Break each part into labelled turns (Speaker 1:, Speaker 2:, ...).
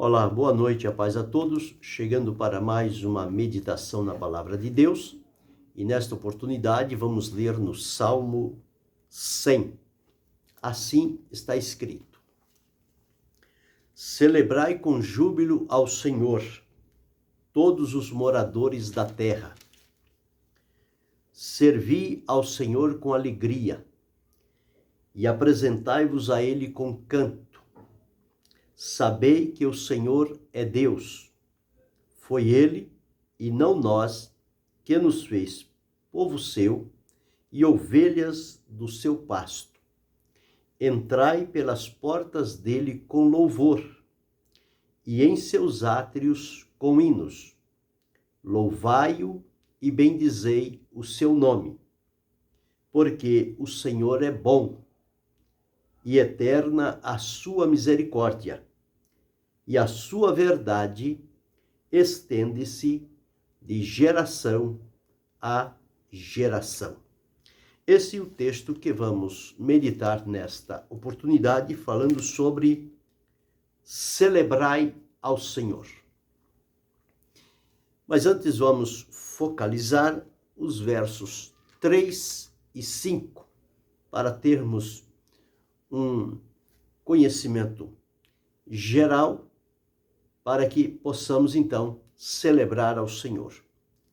Speaker 1: Olá, boa noite, a paz a todos, chegando para mais uma meditação na Palavra de Deus, e nesta oportunidade vamos ler no Salmo 100. Assim está escrito: Celebrai com júbilo ao Senhor, todos os moradores da terra. Servi ao Senhor com alegria, e apresentai-vos a Ele com canto. Sabei que o Senhor é Deus. Foi Ele, e não nós, que nos fez povo seu e ovelhas do seu pasto. Entrai pelas portas dele com louvor, e em seus átrios com hinos. Louvai-o e bendizei o seu nome, porque o Senhor é bom, e eterna a sua misericórdia, e a sua verdade estende-se de geração a geração. Esse é o texto que vamos meditar nesta oportunidade, falando sobre celebrai ao Senhor. Mas antes vamos focalizar os versos 3 e 5, para termos um conhecimento geral, para que possamos então celebrar ao Senhor.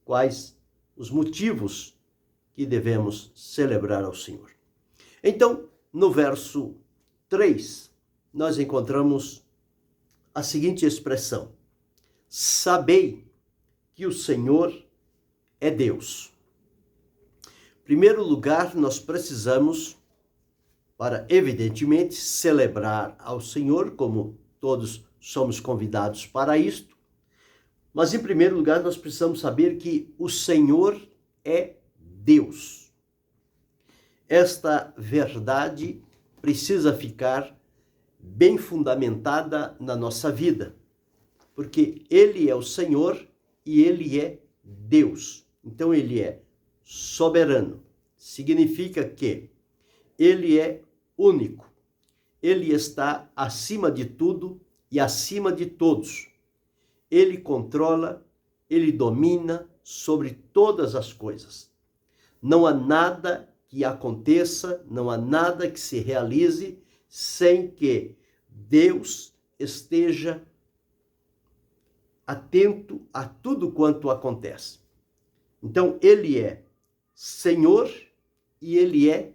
Speaker 1: Quais os motivos que devemos celebrar ao Senhor? Então, no verso 3, nós encontramos a seguinte expressão: sabei que o Senhor é Deus. Em primeiro lugar, nós precisamos, para evidentemente celebrar ao Senhor, como todos somos convidados para isto, mas em primeiro lugar nós precisamos saber que o Senhor é Deus. Esta verdade precisa ficar bem fundamentada na nossa vida, porque Ele é o Senhor e Ele é Deus. Então Ele é soberano. Significa que Ele é único. Ele está acima de tudo e acima de todos. Ele controla, ele domina sobre todas as coisas. Não há nada que aconteça, não há nada que se realize sem que Deus esteja atento a tudo quanto acontece. Então, ele é Senhor e ele é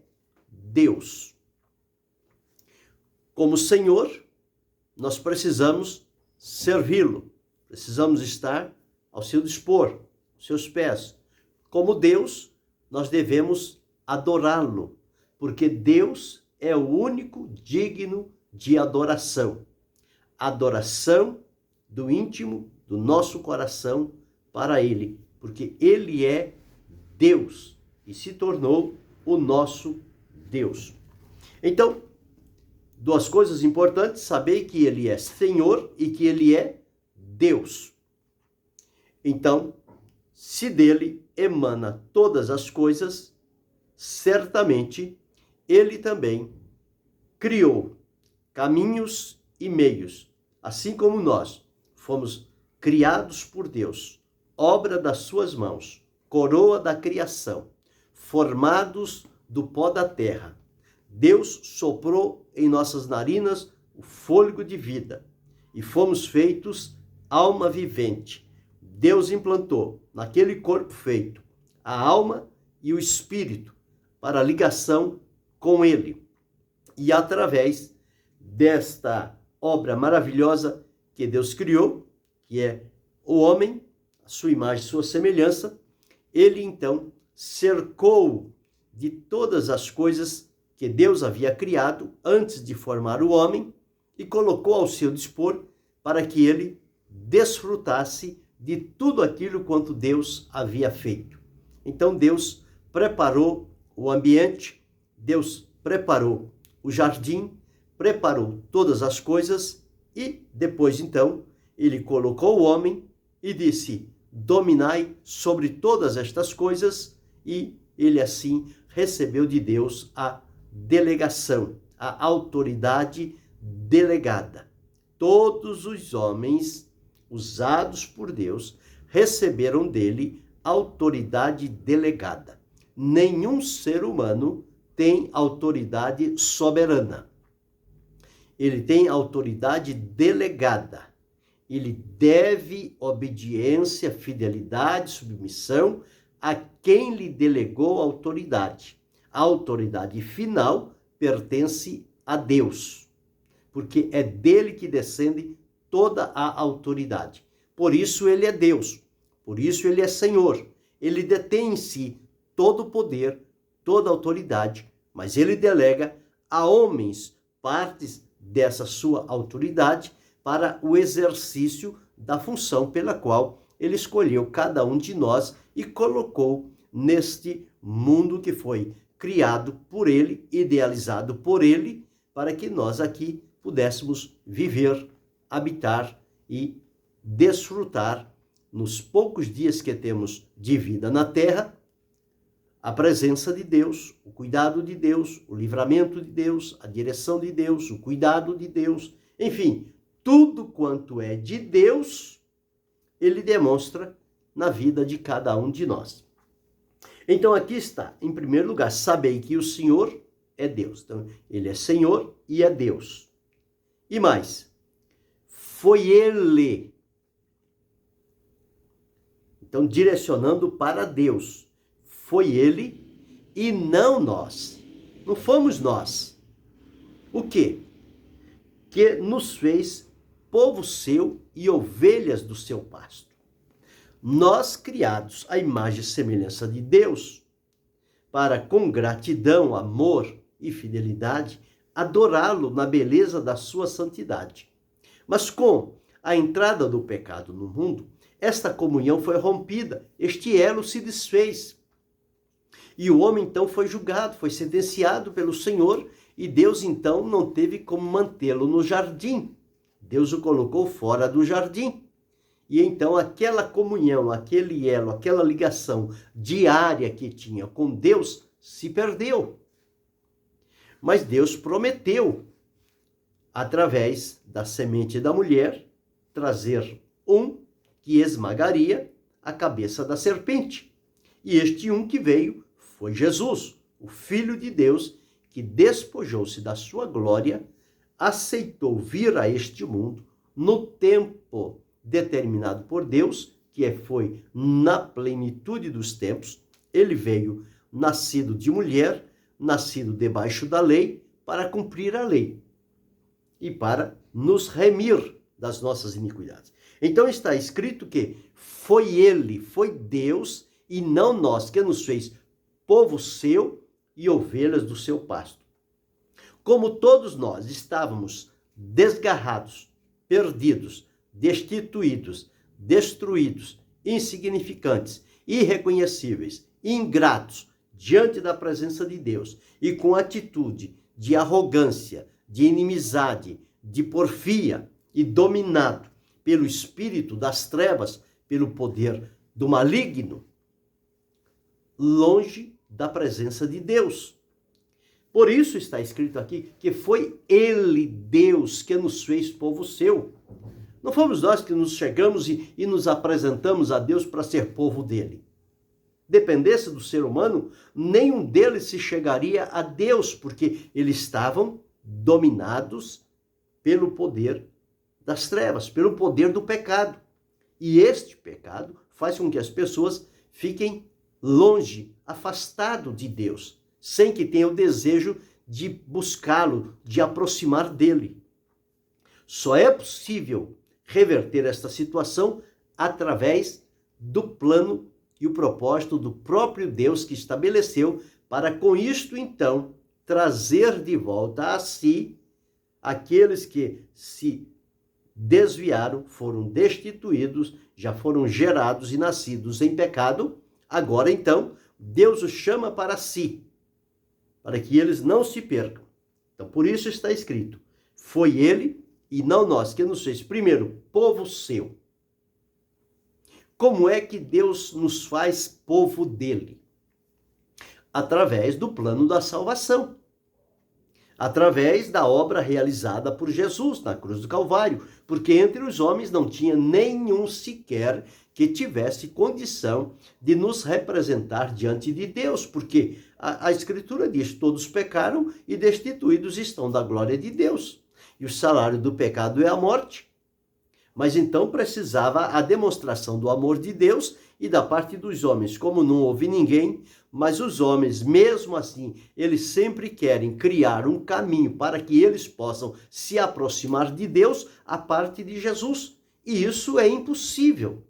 Speaker 1: Deus. Como Senhor, nós precisamos servi-lo, precisamos estar ao seu dispor, aos seus pés. Como Deus, nós devemos adorá-lo, porque Deus é o único digno de adoração. Adoração do íntimo do nosso coração para Ele, porque Ele é Deus e se tornou o nosso Deus. Então, duas coisas importantes: saber que Ele é Senhor e que Ele é Deus. Então, se dele emana todas as coisas, certamente Ele também criou caminhos e meios, assim como nós fomos criados por Deus, obra das suas mãos, coroa da criação, formados do pó da terra. Deus soprou em nossas narinas o fôlego de vida e fomos feitos alma vivente. Deus implantou naquele corpo feito a alma e o espírito para a ligação com Ele. E através desta obra maravilhosa que Deus criou, que é o homem, a sua imagem, sua semelhança, Ele então cercou de todas as coisas que Deus havia criado antes de formar o homem e colocou ao seu dispor para que ele desfrutasse de tudo aquilo quanto Deus havia feito. Então Deus preparou o ambiente, Deus preparou o jardim, preparou todas as coisas e depois então ele colocou o homem e disse: dominai sobre todas estas coisas, e ele assim recebeu de Deus a delegação, a autoridade delegada. todos os homens usados por Deus receberam dele autoridade delegada. Nenhum ser humano tem autoridade soberana. Ele tem autoridade delegada. Ele deve obediência, fidelidade, submissão a quem lhe delegou a autoridade. A autoridade final pertence a Deus, porque é dele que descende toda a autoridade. Por isso ele é Deus, por isso ele é Senhor. Ele detém em si todo o poder, toda a autoridade, mas ele delega a homens partes dessa sua autoridade para o exercício da função pela qual ele escolheu cada um de nós e colocou neste mundo que foi criado por ele, idealizado por ele, para que nós aqui pudéssemos viver, habitar e desfrutar nos poucos dias que temos de vida na terra, a presença de Deus, o cuidado de Deus, o livramento de Deus, a direção de Deus, o cuidado de Deus, enfim, tudo quanto é de Deus, ele demonstra na vida de cada um de nós. Então aqui está, em primeiro lugar, sabei que o Senhor é Deus. Então, ele é Senhor e é Deus. E mais, foi ele. Então, direcionando para Deus, foi ele e não nós. Não fomos nós. O quê? Que nos fez povo seu e ovelhas do seu pasto. Nós, criados à imagem e semelhança de Deus, para com gratidão, amor e fidelidade, adorá-lo na beleza da sua santidade. Mas com a entrada do pecado no mundo, esta comunhão foi rompida, este elo se desfez. E o homem então foi julgado, foi sentenciado pelo Senhor, e Deus então não teve como mantê-lo no jardim. Deus o colocou fora do jardim. E então aquela comunhão, aquele elo, aquela ligação diária que tinha com Deus se perdeu. Mas Deus prometeu, através da semente da mulher, trazer um que esmagaria a cabeça da serpente. E este um que veio foi Jesus, o Filho de Deus, que despojou-se da sua glória, aceitou vir a este mundo no tempo determinado por Deus, que foi na plenitude dos tempos. Ele veio nascido de mulher, nascido debaixo da lei, para cumprir a lei e para nos remir das nossas iniquidades. Então está escrito que foi ele, foi Deus e não nós, que nos fez povo seu e ovelhas do seu pasto. Como todos nós estávamos desgarrados, perdidos, destituídos, destruídos, insignificantes, irreconhecíveis, ingratos diante da presença de Deus e com atitude de arrogância, de inimizade, de porfia e dominado pelo espírito das trevas, pelo poder do maligno, longe da presença de Deus. Por isso está escrito aqui que foi ele, Deus, que nos fez povo seu. Não fomos nós que nos chegamos e nos apresentamos a Deus para ser povo dele. Dependesse do ser humano, nenhum deles se chegaria a Deus, porque eles estavam dominados pelo poder das trevas, pelo poder do pecado. E este pecado faz com que as pessoas fiquem longe, afastado de Deus, sem que tenham o desejo de buscá-lo, de aproximar dele. Só é possível reverter esta situação através do plano e o propósito do próprio Deus que estabeleceu para com isto então trazer de volta a si aqueles que se desviaram, foram destituídos, já foram gerados e nascidos em pecado. Agora então Deus os chama para si, para que eles não se percam. Então por isso está escrito, foi ele e não nós, que nos fez primeiro povo seu. Como é que Deus nos faz povo dele? Através do plano da salvação. através da obra realizada por Jesus na cruz do Calvário, porque entre os homens não tinha nenhum sequer que tivesse condição de nos representar diante de Deus, porque a Escritura diz: todos pecaram e destituídos estão da glória de Deus. E o salário do pecado é a morte. Mas então precisava a demonstração do amor de Deus e da parte dos homens. Como não houve ninguém, mas os homens, mesmo assim, eles sempre querem criar um caminho para que eles possam se aproximar de Deus a parte de Jesus. E isso é impossível.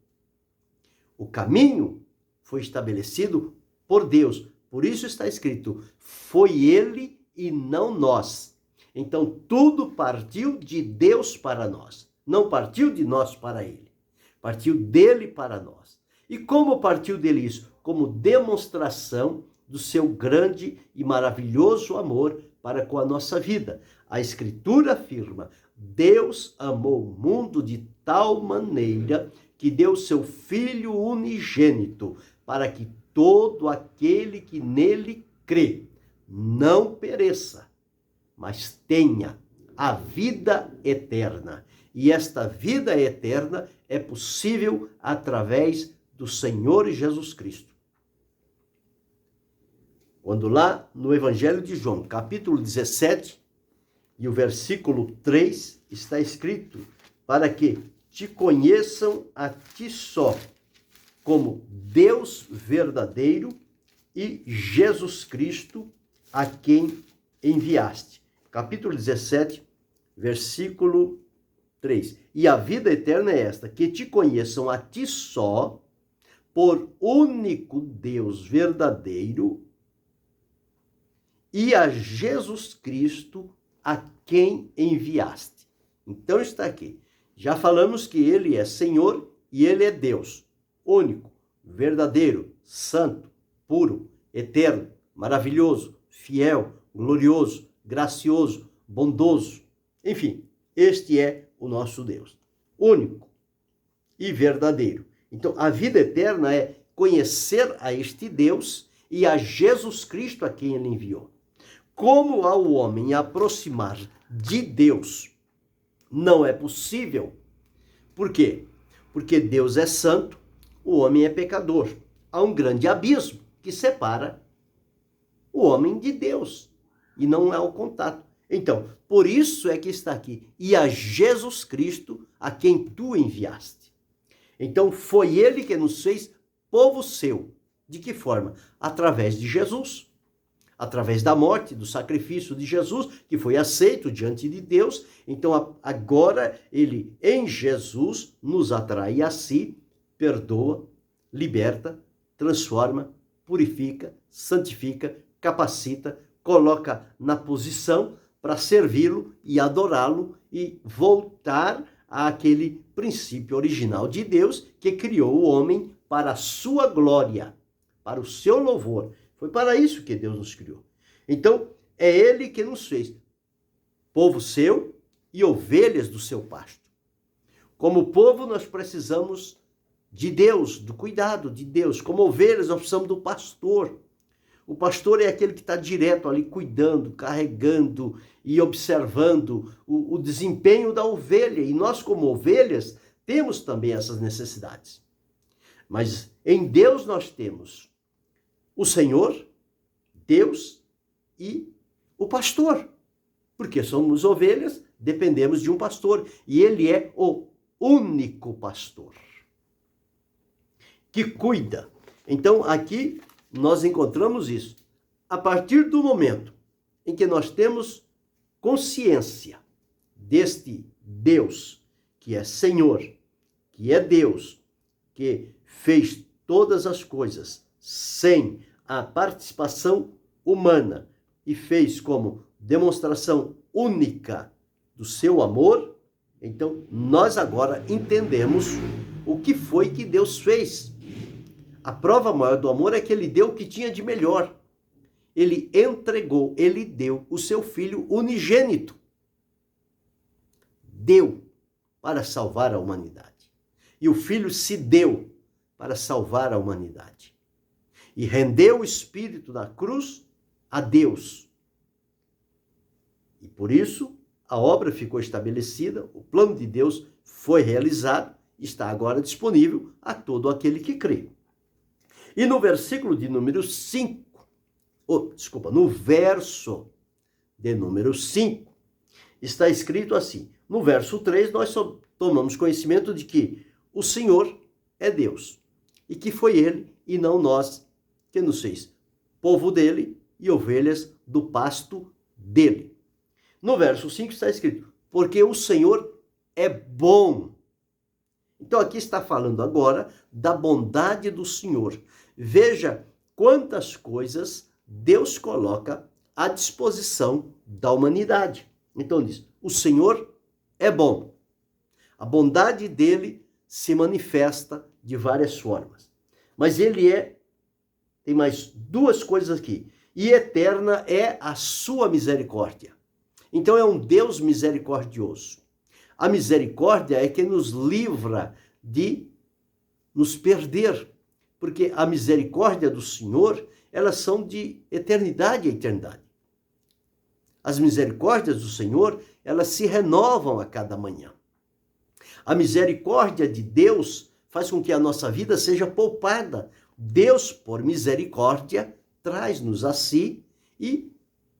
Speaker 1: O caminho foi estabelecido por Deus. Por isso está escrito: foi ele e não nós. Então tudo partiu de Deus para nós. Não partiu de nós para ele. Partiu dele para nós. E como partiu dele isso? Como demonstração do seu grande e maravilhoso amor para com a nossa vida. A Escritura afirma: Deus amou o mundo de tal maneira que deu seu Filho unigênito, para que todo aquele que nele crê não pereça, mas tenha a vida eterna. E esta vida eterna é possível através do Senhor Jesus Cristo. Quando lá no Evangelho de João, capítulo 17, e o versículo 3, está escrito: para que te conheçam a ti só, como Deus verdadeiro e Jesus Cristo, a quem enviaste. Capítulo 17, versículo 3. E a vida eterna é esta: que te conheçam a ti só, por único Deus verdadeiro, e a Jesus Cristo, a quem enviaste. Então está aqui. Já falamos que ele é Senhor e ele é Deus, único, verdadeiro, santo, puro, eterno, maravilhoso, fiel, glorioso, gracioso, bondoso. Enfim, este é o nosso Deus, único e verdadeiro. Então, a vida eterna é conhecer a este Deus e a Jesus Cristo, a quem ele enviou. Como ao homem aproximar de Deus não é possível. Por quê? Porque Deus é santo, o homem é pecador. Há um grande abismo que separa o homem de Deus e não há o contato. Então, por isso é que está aqui: e a Jesus Cristo, a quem tu enviaste. Então, foi ele que nos fez povo seu. De que forma? Através de Jesus. Através da morte, do sacrifício de Jesus, que foi aceito diante de Deus. Então, agora, ele, em Jesus, nos atrai a si, perdoa, liberta, transforma, purifica, santifica, capacita, coloca na posição para servi-lo e adorá-lo e voltar àquele princípio original de Deus que criou o homem para a sua glória, para o seu louvor. Foi para isso que Deus nos criou. Então, é ele que nos fez povo seu e ovelhas do seu pasto. Como povo, nós precisamos de Deus, do cuidado de Deus. Como ovelhas, nós precisamos do pastor. O pastor é aquele que está direto ali cuidando, carregando e observando o desempenho da ovelha. E nós, como ovelhas, temos também essas necessidades. Mas em Deus nós temos o Senhor, Deus e o pastor. Porque somos ovelhas, dependemos de um pastor. E ele é o único pastor que cuida. Então, aqui nós encontramos isso. A partir do momento em que nós temos consciência deste Deus, que é Senhor, que é Deus, que fez todas as coisas sem a participação humana e fez como demonstração única do seu amor, então nós agora entendemos o que foi que Deus fez. A prova maior do amor é que ele deu o que tinha de melhor. Ele entregou, ele deu o seu filho unigênito. Deu para salvar a humanidade. E o filho se deu para salvar a humanidade. E rendeu o espírito da cruz a Deus. E por isso, a obra ficou estabelecida, o plano de Deus foi realizado, está agora disponível a todo aquele que crê. E no versículo de número 5, no verso de número 5, está escrito assim. No verso 3, nós tomamos conhecimento de que o Senhor é Deus e que foi Ele e não nós que nos fez povo dele e ovelhas do pasto dele. No verso 5 está escrito, porque o Senhor é bom. Então aqui está falando agora da bondade do Senhor. Veja quantas coisas Deus coloca à disposição da humanidade. Então diz, o Senhor é bom. A bondade dele se manifesta de várias formas. Mas ele tem mais duas coisas aqui. E eterna é a sua misericórdia. Então é um Deus misericordioso. A misericórdia é que nos livra de nos perder. Porque a misericórdia do Senhor, elas são de eternidade a eternidade. As misericórdias do Senhor, elas se renovam a cada manhã. A misericórdia de Deus faz com que a nossa vida seja poupada. Deus, por misericórdia, traz-nos a si e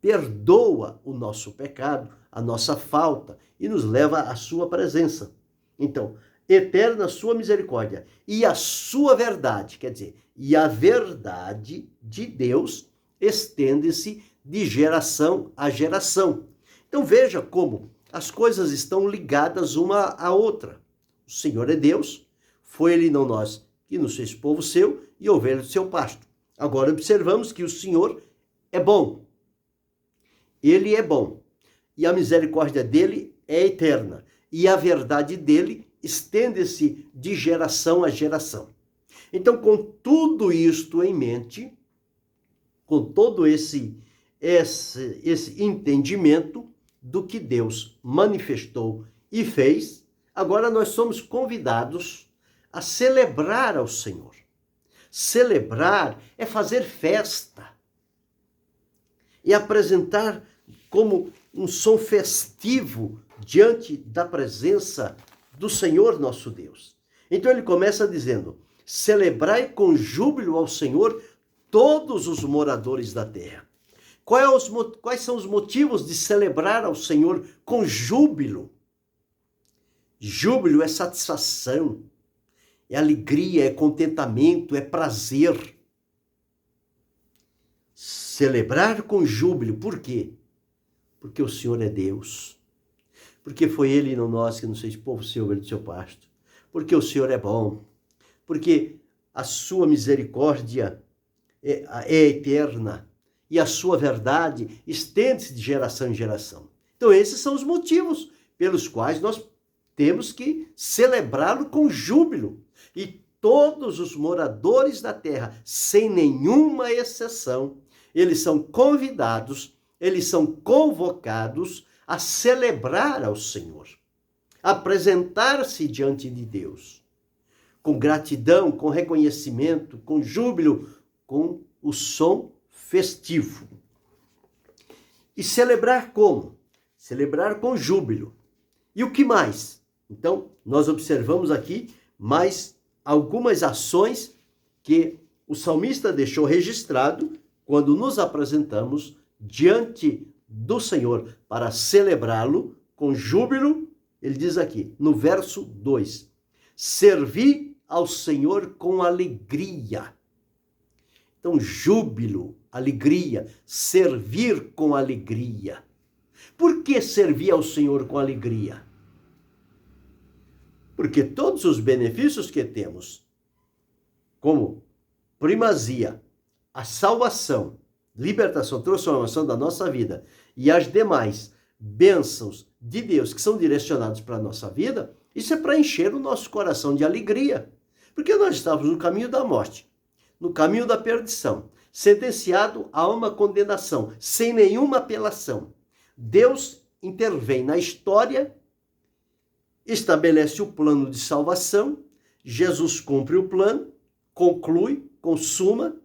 Speaker 1: perdoa o nosso pecado, a nossa falta e nos leva à sua presença. Então, eterna a sua misericórdia e a sua verdade, quer dizer, e a verdade de Deus estende-se de geração a geração. Então veja como as coisas estão ligadas uma à outra. O Senhor é Deus, foi Ele não nós que nos fez povo seu e ovelha do seu pasto. Agora observamos que o Senhor é bom. Ele é bom. E a misericórdia dele é eterna. E a verdade dele estende-se de geração a geração. Então, com tudo isto em mente, com todo esse entendimento do que Deus manifestou e fez, agora nós somos convidados a celebrar ao Senhor. Celebrar é fazer festa e apresentar como um som festivo diante da presença do Senhor nosso Deus. Então ele começa dizendo, celebrai com júbilo ao Senhor todos os moradores da terra. Quais são os motivos de celebrar ao Senhor com júbilo? Júbilo é satisfação, é alegria, é contentamento, é prazer. Celebrar com júbilo, por quê? Porque o Senhor é Deus. Porque foi Ele e não nós que nos fez povo seu, ovelha do seu pasto. Porque o Senhor é bom. Porque a sua misericórdia é eterna. E a sua verdade estende-se de geração em geração. Então esses são os motivos pelos quais nós temos que celebrá-lo com júbilo. E todos os moradores da terra, sem nenhuma exceção, eles são convidados, eles são convocados a celebrar ao Senhor, apresentar-se diante de Deus, com gratidão, com reconhecimento, com júbilo, com o som festivo. E celebrar como? Celebrar com júbilo. E o que mais? Então, nós observamos aqui mais algumas ações que o salmista deixou registrado quando nos apresentamos diante do Senhor para celebrá-lo com júbilo. Ele diz aqui, no verso 2, servi ao Senhor com alegria. Então, júbilo, alegria, servir com alegria. Por que servir ao Senhor com alegria? Porque todos os benefícios que temos, como primazia, a salvação, libertação, transformação da nossa vida e as demais bênçãos de Deus que são direcionados para a nossa vida, isso é para encher o nosso coração de alegria. Porque nós estávamos no caminho da morte, no caminho da perdição, sentenciado a uma condenação, sem nenhuma apelação. Deus intervém na história, estabelece o plano de salvação, Jesus cumpre o plano, conclui, consuma,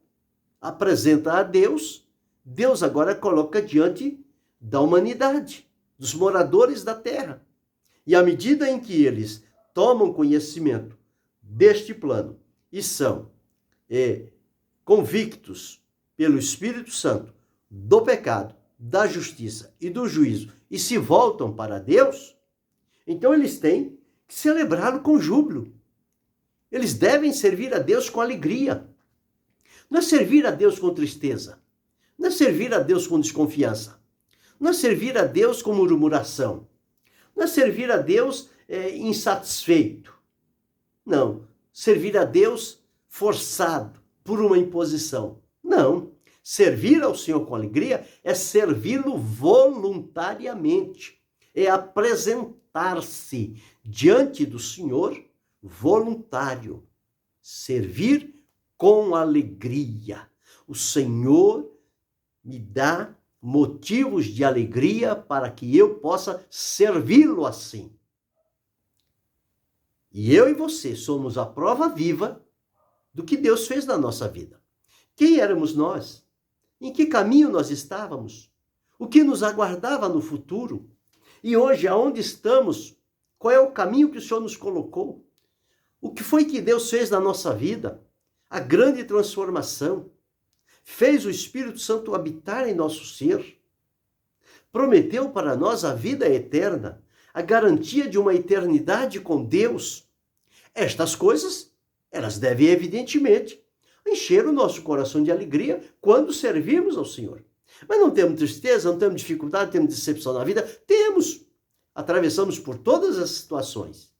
Speaker 1: apresenta a Deus, Deus agora coloca diante da humanidade. dos moradores da terra. E à medida em que eles tomam conhecimento deste plano e são convictos pelo Espírito Santo do pecado, da justiça e do juízo e se voltam para Deus, então eles têm que celebrá-lo com júbilo. Eles devem servir a Deus com alegria. Não é servir a Deus com tristeza. Não é servir a Deus com desconfiança. Não é servir a Deus com murmuração. Não é servir a Deus insatisfeito. Não. Servir a Deus forçado por uma imposição. Não. Servir ao Senhor com alegria é servi-lo voluntariamente. É apresentar-se diante do Senhor voluntário. Servir com alegria. O Senhor me dá motivos de alegria para que eu possa servi-lo assim. E eu e você somos a prova viva do que Deus fez na nossa vida. Quem éramos nós? Em que caminho nós estávamos? O que nos aguardava no futuro? E hoje, aonde estamos? Qual é o caminho que o Senhor nos colocou? O que foi que Deus fez na nossa vida? A grande transformação. Fez o Espírito Santo habitar em nosso ser. Prometeu para nós a vida eterna, a garantia de uma eternidade com Deus. Estas coisas, elas devem, evidentemente, encher o nosso coração de alegria quando servirmos ao Senhor. Mas não temos tristeza, não temos dificuldade, temos decepção na vida? Temos. Atravessamos por todas as situações.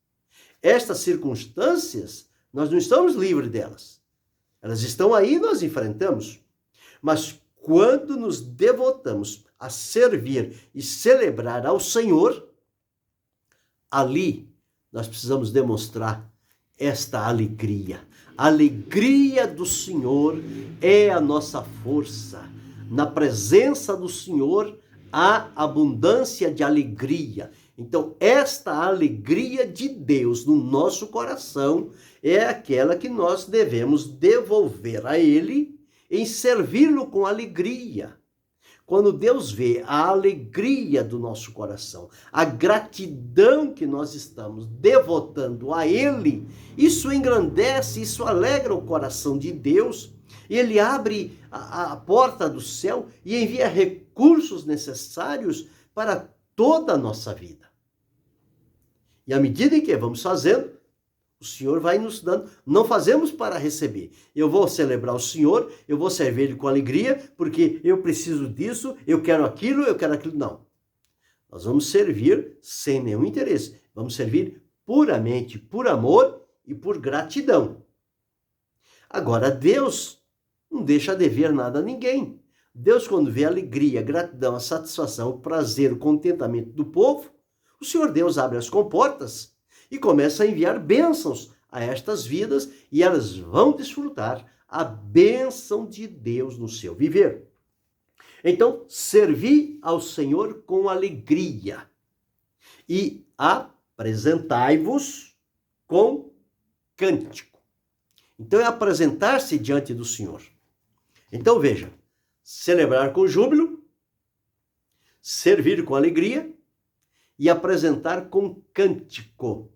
Speaker 1: Estas circunstâncias, nós não estamos livres delas. Elas estão aí e nós enfrentamos. Mas quando nos devotamos a servir e celebrar ao Senhor, ali nós precisamos demonstrar esta alegria. A alegria do Senhor é a nossa força. Na presença do Senhor há abundância de alegria. Então, esta alegria de Deus no nosso coração é aquela que nós devemos devolver a Ele em servi-lo com alegria. Quando Deus vê a alegria do nosso coração, a gratidão que nós estamos devotando a Ele, isso engrandece, isso alegra o coração de Deus. Ele abre a porta do céu e envia recursos necessários para toda a nossa vida. E à medida em que vamos fazendo, o Senhor vai nos dando. Não fazemos para receber. Eu vou celebrar o Senhor, eu vou servir Ele com alegria, porque eu preciso disso, eu quero aquilo. Não. Nós vamos servir sem nenhum interesse. Vamos servir puramente por amor e por gratidão. Agora, Deus não deixa dever nada a ninguém. Deus, quando vê a alegria, a gratidão, a satisfação, o prazer, o contentamento do povo, o Senhor Deus abre as comportas e começa a enviar bênçãos a estas vidas e elas vão desfrutar a bênção de Deus no seu viver. Então, servi ao Senhor com alegria e apresentai-vos com cântico. Então, é apresentar-se diante do Senhor. Então, veja, celebrar com júbilo, servir com alegria e apresentar com cântico.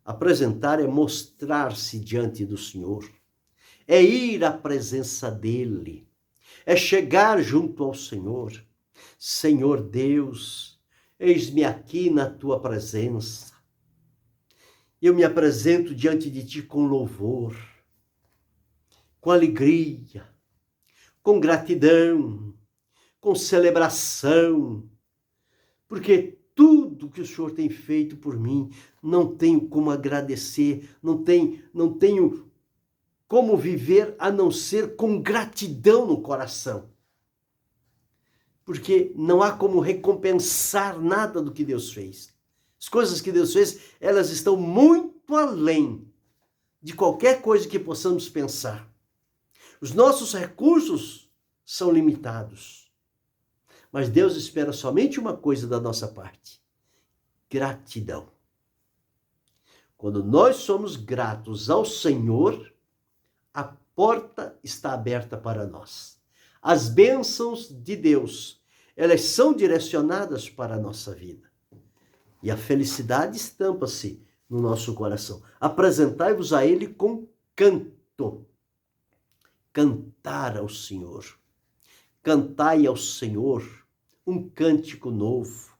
Speaker 1: Apresentar é mostrar-se diante do Senhor, é ir à presença dEle, é chegar junto ao Senhor. Senhor Deus, eis-me aqui na Tua presença. Eu me apresento diante de Ti com louvor, com alegria, com gratidão, com celebração, porque tudo que o Senhor tem feito por mim, não tenho como agradecer, não tenho como viver a não ser com gratidão no coração. Porque não há como recompensar nada do que Deus fez. As coisas que Deus fez, elas estão muito além de qualquer coisa que possamos pensar. Os nossos recursos são limitados. Mas Deus espera somente uma coisa da nossa parte: gratidão. Quando nós somos gratos ao Senhor, a porta está aberta para nós. As bênçãos de Deus, elas são direcionadas para a nossa vida. E a felicidade estampa-se no nosso coração. Apresentai-vos a Ele com canto. Cantar ao Senhor. Cantai ao Senhor um cântico novo.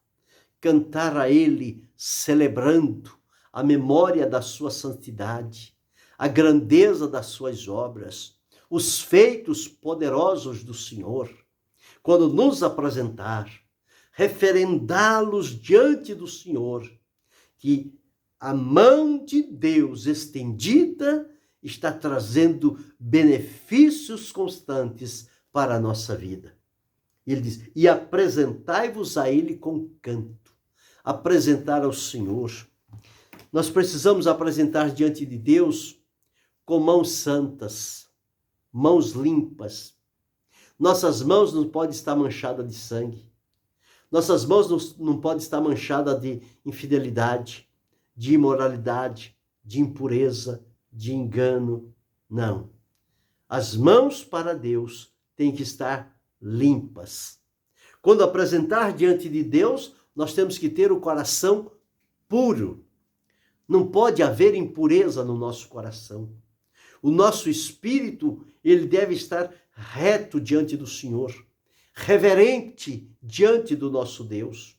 Speaker 1: Cantar a Ele celebrando a memória da sua santidade, a grandeza das suas obras, os feitos poderosos do Senhor. Quando nos apresentar, referendá-los diante do Senhor, que a mão de Deus estendida está trazendo benefícios constantes para a nossa vida. Ele diz, e apresentai-vos a Ele com canto. Apresentar ao Senhor. Nós precisamos apresentar diante de Deus com mãos santas, mãos limpas. Nossas mãos não podem estar manchadas de sangue. Nossas mãos não podem estar manchadas de infidelidade, de imoralidade, de impureza, de engano. Não. As mãos para Deus têm que estar limpas. Quando apresentar diante de Deus, nós temos que ter o coração puro. Não pode haver impureza no nosso coração. O nosso espírito, ele deve estar reto diante do Senhor, reverente diante do nosso Deus.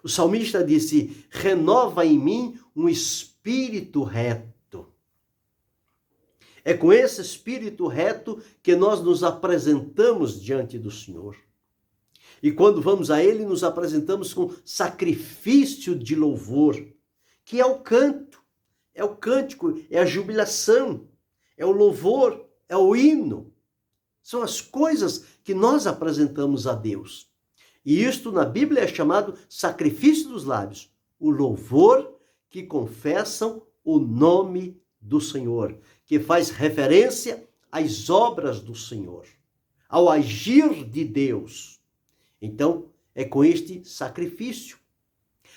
Speaker 1: O salmista disse, renova em mim um espírito reto. É com esse espírito reto que nós nos apresentamos diante do Senhor. E quando vamos a Ele, nos apresentamos com sacrifício de louvor, que é o canto, é o cântico, é a jubilação, é o louvor, é o hino. São as coisas que nós apresentamos a Deus. E isto na Bíblia é chamado sacrifício dos lábios, o louvor que confessam o nome do Senhor, que faz referência às obras do Senhor, ao agir de Deus. Então, é com este sacrifício.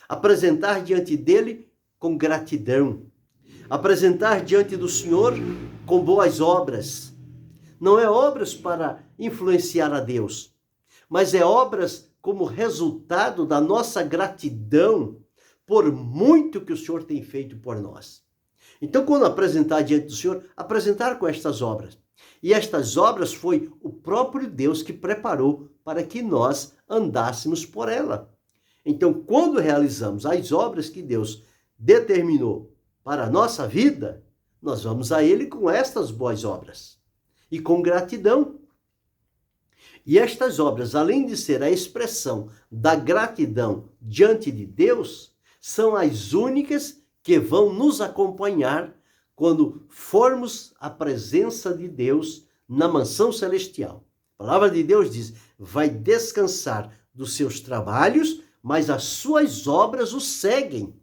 Speaker 1: Apresentar diante dele com gratidão. Apresentar diante do Senhor com boas obras. Não é obras para influenciar a Deus, mas é obras como resultado da nossa gratidão por muito que o Senhor tem feito por nós. Então, quando apresentar diante do Senhor, apresentar com estas obras. E estas obras foi o próprio Deus que preparou para que nós andássemos por ela. Então, quando realizamos as obras que Deus determinou para a nossa vida, nós vamos a Ele com estas boas obras e com gratidão. E estas obras, além de ser a expressão da gratidão diante de Deus, são as únicas que vão nos acompanhar quando formos à presença de Deus na mansão celestial. A palavra de Deus diz, vai descansar dos seus trabalhos, mas as suas obras o seguem.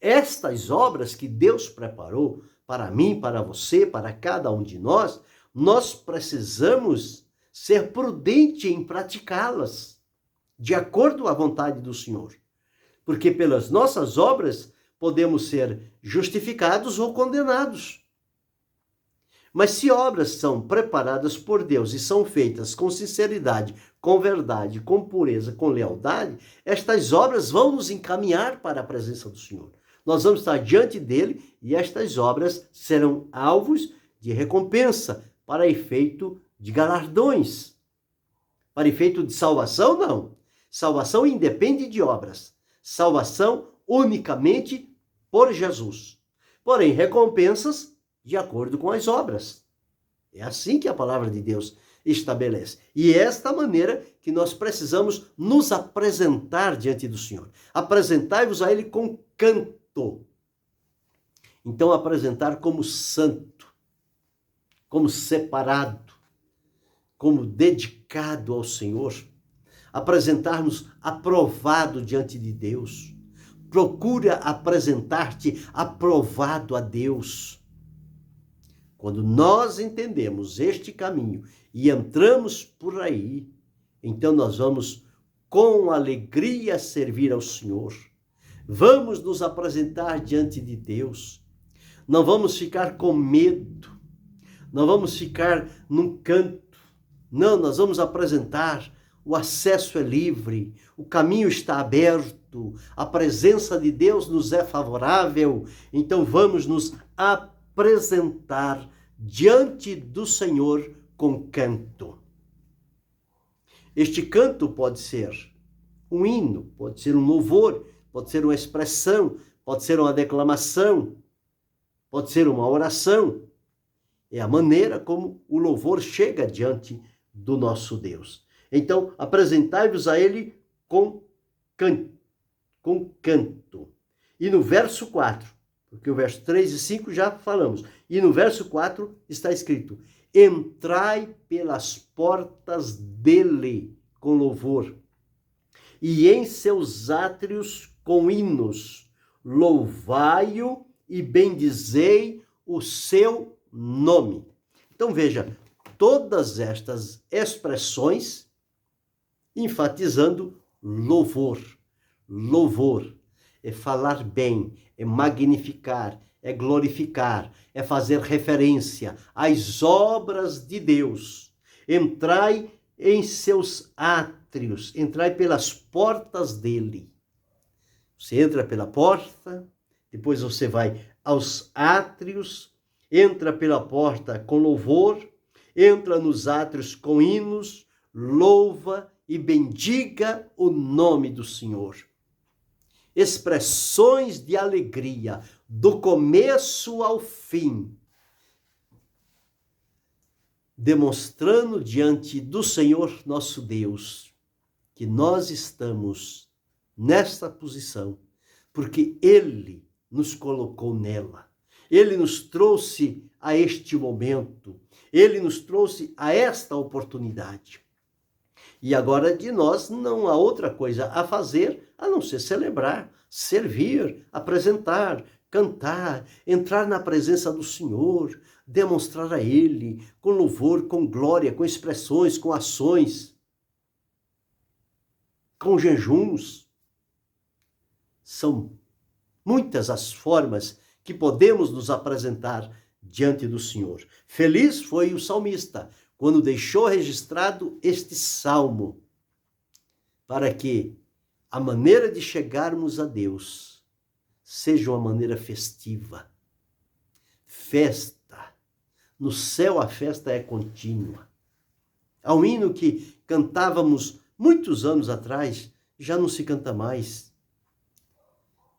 Speaker 1: Estas obras que Deus preparou para mim, para você, para cada um de nós, nós precisamos ser prudentes em praticá-las, de acordo com a vontade do Senhor. Porque pelas nossas obras podemos ser justificados ou condenados. Mas se obras são preparadas por Deus e são feitas com sinceridade, com verdade, com pureza, com lealdade, estas obras vão nos encaminhar para a presença do Senhor. Nós vamos estar diante dele e estas obras serão alvos de recompensa, para efeito de galardões. Para efeito de salvação, não. Salvação independe de obras. Salvação unicamente por Jesus. Porém, recompensas de acordo com as obras. É assim que a palavra de Deus estabelece. E é esta maneira que nós precisamos nos apresentar diante do Senhor. Apresentai-vos a Ele com canto. Então, apresentar como santo, como separado, como dedicado ao Senhor. Apresentar-nos aprovado diante de Deus. Procura apresentar-te aprovado a Deus. Quando nós entendemos este caminho e entramos por aí, então nós vamos com alegria servir ao Senhor. Vamos nos apresentar diante de Deus. Não vamos ficar com medo. Não vamos ficar num canto. Não, nós vamos apresentar o acesso é livre, o caminho está aberto, a presença de Deus nos é favorável, então vamos nos apresentar diante do Senhor com canto. Este canto pode ser um hino, pode ser um louvor, pode ser uma expressão, pode ser uma declamação, pode ser uma oração. É a maneira como o louvor chega diante do nosso Deus. Então, apresentai-vos a Ele com canto. E no verso 4, porque o verso 3 e 5 já falamos, e no verso 4 está escrito: entrai pelas portas dele com louvor, e em seus átrios com hinos, louvai-o e bendizei o seu nome. Então veja, todas estas expressões enfatizando louvor. Louvor é falar bem, é magnificar, é glorificar, é fazer referência às obras de Deus. Entrai em seus átrios, entrai pelas portas dele. Você entra pela porta, depois você vai aos átrios, entra pela porta com louvor, entra nos átrios com hinos, louva e bendiga o nome do Senhor. Expressões de alegria, do começo ao fim, demonstrando diante do Senhor nosso Deus que nós estamos nesta posição, porque Ele nos colocou nela. Ele nos trouxe a este momento, Ele nos trouxe a esta oportunidade. E agora de nós não há outra coisa a fazer a não ser celebrar, servir, apresentar, cantar, entrar na presença do Senhor, demonstrar a Ele com louvor, com glória, com expressões, com ações, com jejuns. São muitas as formas que podemos nos apresentar diante do Senhor. Feliz foi o salmista quando deixou registrado este salmo, para que a maneira de chegarmos a Deus seja uma maneira festiva. Festa. No céu a festa é contínua. Há um hino que cantávamos muitos anos atrás, já não se canta mais.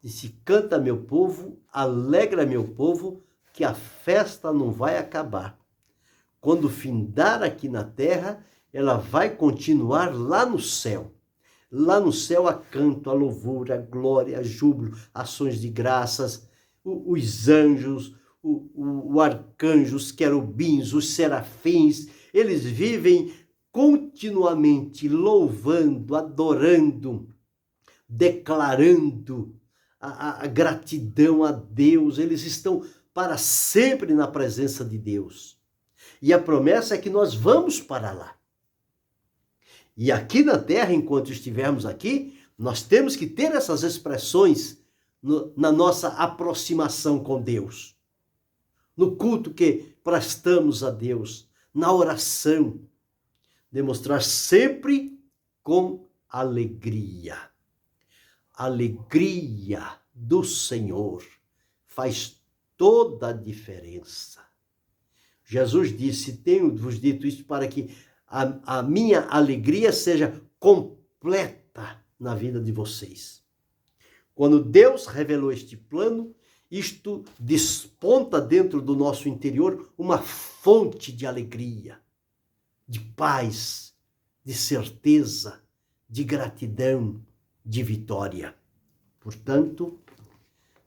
Speaker 1: Disse: canta meu povo, alegra meu povo, que a festa não vai acabar. Quando findar aqui na terra, ela vai continuar lá no céu. Lá no céu há canto, há louvor, há glória, há júbilo, ações de graças, os anjos, o arcanjo, os querubins, os serafins, eles vivem continuamente louvando, adorando, declarando a gratidão a Deus. Eles estão para sempre na presença de Deus. E a promessa é que nós vamos para lá. E aqui na terra, enquanto estivermos aqui, nós temos que ter essas expressões na nossa aproximação com Deus. No culto que prestamos a Deus, na oração. Demonstrar sempre com alegria. Alegria do Senhor faz toda a diferença. Jesus disse: tenho-vos dito isso para que a minha alegria seja completa na vida de vocês. Quando Deus revelou este plano, isto desponta dentro do nosso interior uma fonte de alegria, de paz, de certeza, de gratidão, de vitória. Portanto,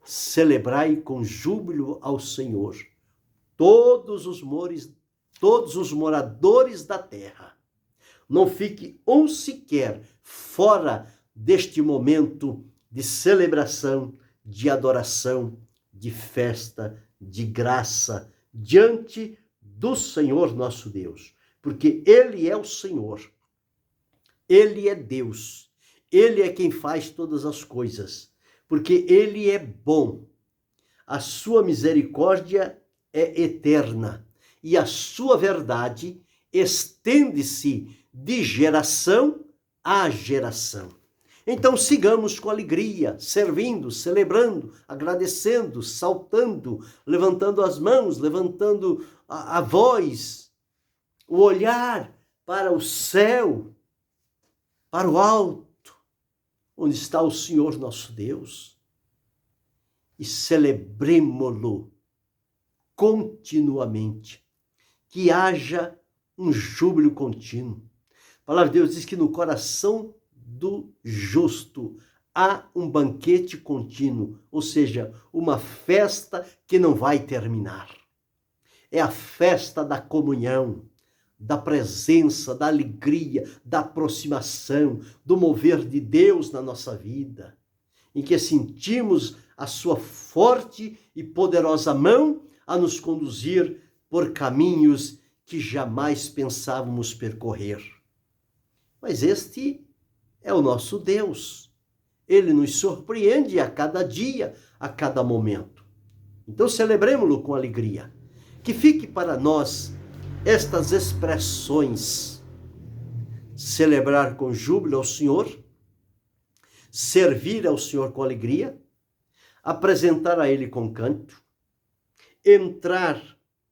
Speaker 1: celebrai com júbilo ao Senhor todos os moradores da terra. Não fique um sequer fora deste momento de celebração, de adoração, de festa, de graça, diante do Senhor nosso Deus. Porque Ele é o Senhor, Ele é Deus, Ele é quem faz todas as coisas, porque Ele é bom, a sua misericórdia é eterna e a sua verdade estende-se de geração à geração. Então sigamos com alegria, servindo, celebrando, agradecendo, saltando, levantando as mãos, levantando a voz, o olhar para o céu, para o alto, onde está o Senhor nosso Deus, e celebremo-lo continuamente, que haja um júbilo contínuo. A palavra de Deus diz que no coração do justo há um banquete contínuo, ou seja, uma festa que não vai terminar. É a festa da comunhão, da presença, da alegria, da aproximação, do mover de Deus na nossa vida, em que sentimos a sua forte e poderosa mão a nos conduzir por caminhos que jamais pensávamos percorrer. Mas este é o nosso Deus. Ele nos surpreende a cada dia, a cada momento. Então celebremos-lo com alegria. Que fique para nós estas expressões: celebrar com júbilo ao Senhor, servir ao Senhor com alegria, apresentar a Ele com canto, entrar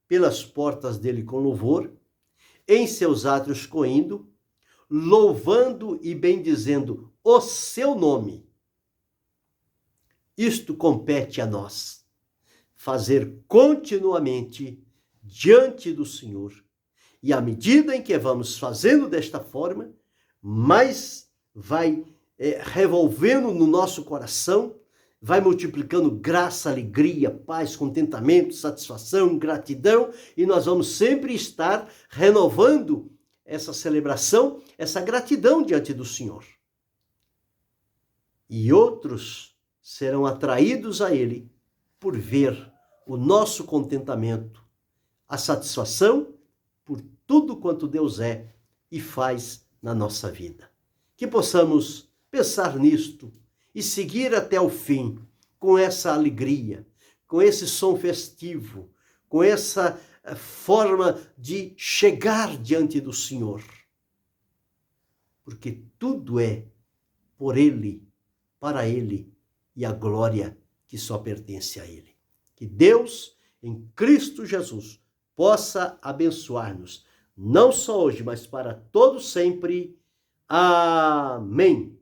Speaker 1: pelas portas dele com louvor, em seus átrios correndo, louvando e bendizendo o seu nome. Isto compete a nós, fazer continuamente diante do Senhor. E à medida em que vamos fazendo desta forma, mais vai revolvendo no nosso coração, vai multiplicando graça, alegria, paz, contentamento, satisfação, gratidão, e nós vamos sempre estar renovando essa celebração, essa gratidão diante do Senhor. E outros serão atraídos a Ele por ver o nosso contentamento, a satisfação por tudo quanto Deus é e faz na nossa vida. Que possamos pensar nisto e seguir até o fim com essa alegria, com esse som festivo, com essa forma de chegar diante do Senhor. Porque tudo é por Ele, para Ele e a glória que só pertence a Ele. Que Deus, em Cristo Jesus, possa abençoar-nos, não só hoje, mas para todo sempre. Amém.